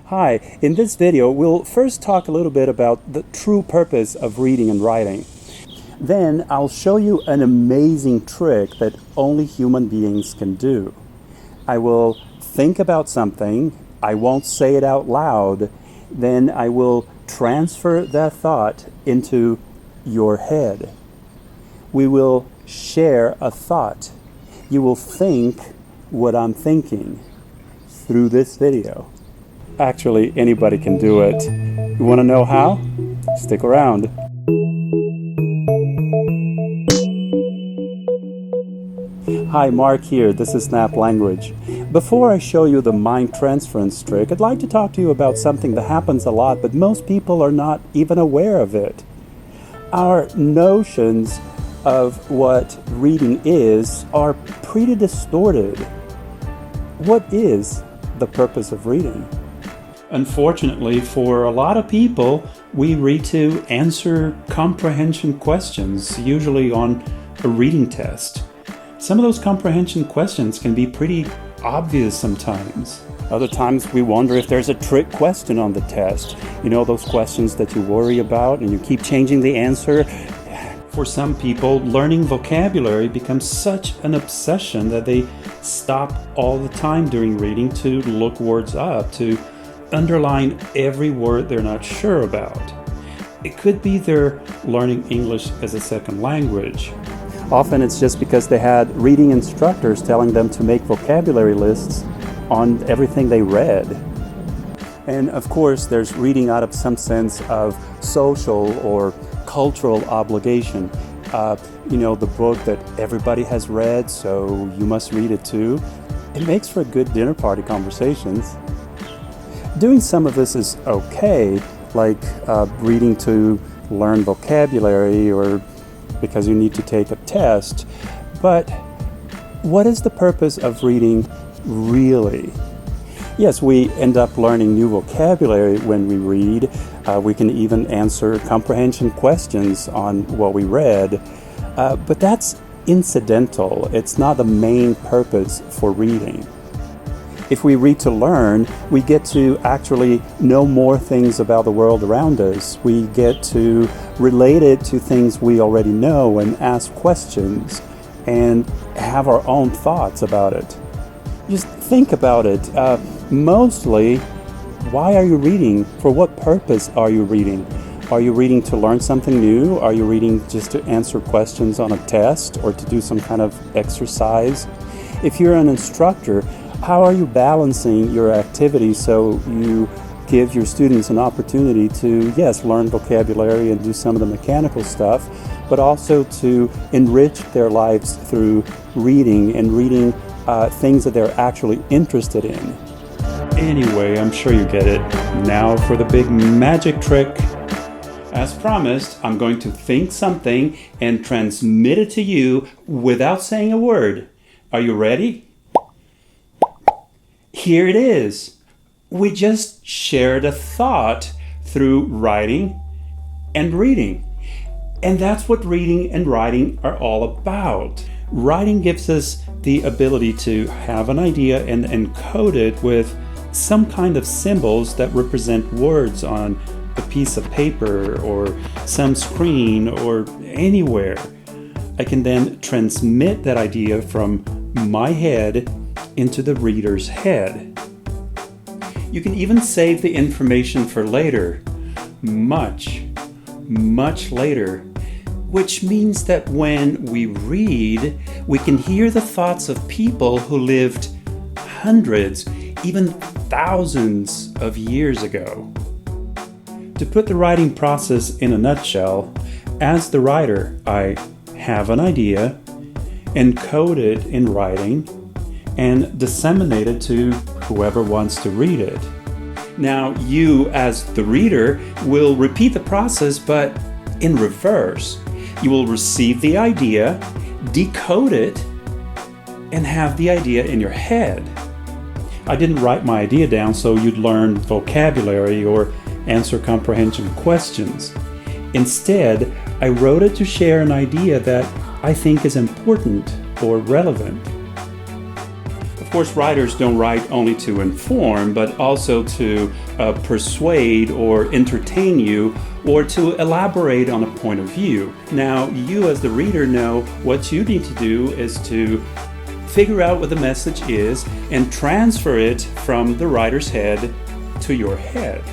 Hi, in this video we'll first talk a little bit about the true purpose of reading and writing. Then I'll show you an amazing trick that only human beings can do. I will think about something, I won't say it out loud, then I will transfer that thought into your head. We will share a thought. You will think what I'm thinking through this video. Actually, anybody can do it. You want to know how? Stick around. Hi, Mark here. This is Snap Language. Before I show you the mind transference trick, I'd like to talk to you about something that happens a lot, but most people are not even aware of it. Our notions of what reading is are pretty distorted. What is the purpose of reading? Unfortunately, for a lot of people, we read to answer comprehension questions, usually on a reading test. Some of those comprehension questions can be pretty obvious sometimes. Other times we wonder if there's a trick question on the test. You know, those questions that you worry about and you keep changing the answer. For some people, learning vocabulary becomes such an obsession that they stop all the time during reading to look words up, to underline every word they're not sure about. It could be they're learning English as a second language. Often it's just because they had reading instructors telling them to make vocabulary lists on everything they read. And of course, there's reading out of some sense of social or cultural obligation. The book that everybody has read, so you must read it too. It makes for good dinner party conversations. Doing some of this is okay, like reading to learn vocabulary or because you need to take a test. But what is the purpose of reading really? Yes, we end up learning new vocabulary when we read. We can even answer comprehension questions on what we read. But that's incidental. It's not the main purpose for reading. If we read to learn, we get to actually know more things about the world around us. We get to relate it to things we already know and ask questions and have our own thoughts about it. Just think about it. Mostly, why are you reading? For what purpose are you reading? Are you reading to learn something new? Are you reading just to answer questions on a test or to do some kind of exercise? If you're an instructor, how are you balancing your activity so you give your students an opportunity to, yes, learn vocabulary and do some of the mechanical stuff, but also to enrich their lives through reading and reading things that they're actually interested in? Anyway, I'm sure you get it. Now for the big magic trick. As promised, I'm going to think something and transmit it to you without saying a word. Are you ready? Here it is. We just shared a thought through writing and reading. And that's what reading and writing are all about. Writing gives us the ability to have an idea and encode it with some kind of symbols that represent words on a piece of paper or some screen or anywhere. I can then transmit that idea from my head into the reader's head. You can even save the information for later, much later, which means that when we read, we can hear the thoughts of people who lived hundreds, even thousands of years ago. To put the writing process in a nutshell, as the writer, I have an idea, encode it in writing, and disseminate it to whoever wants to read it. Now, you as the reader will repeat the process, but in reverse. You will receive the idea, decode it, and have the idea in your head. I didn't write my idea down so you'd learn vocabulary or answer comprehension questions. Instead, I wrote it to share an idea that I think is important or relevant. Of course, writers don't write only to inform, but also to persuade or entertain you, or to elaborate on a point of view. Now, you as the reader know what you need to do is to figure out what the message is and transfer it from the writer's head to your head.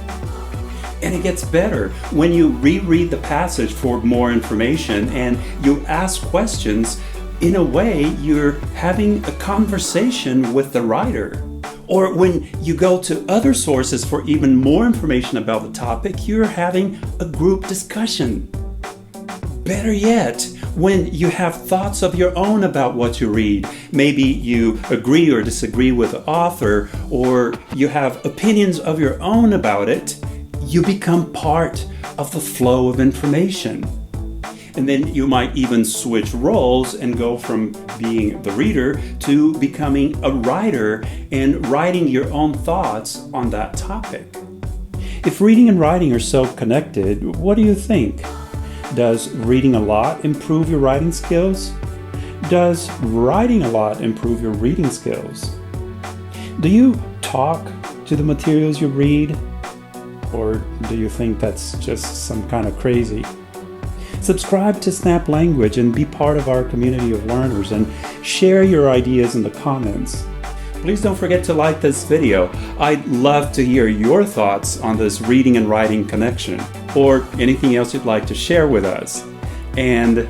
And it gets better when you reread the passage for more information and you ask questions. In a way, you're having a conversation with the writer. Or when you go to other sources for even more information about the topic, you're having a group discussion. Better yet, when you have thoughts of your own about what you read, maybe you agree or disagree with the author, or you have opinions of your own about it, you become part of the flow of information. And then you might even switch roles and go from being the reader to becoming a writer and writing your own thoughts on that topic. If reading and writing are so connected, what do you think? Does reading a lot improve your writing skills? Does writing a lot improve your reading skills? Do you talk to the materials you read? Or do you think that's just some kind of crazy? Subscribe to Snap Language and be part of our community of learners, and share your ideas in the comments. Please don't forget to like this video. I'd love to hear your thoughts on this reading and writing connection, or anything else you'd like to share with us. And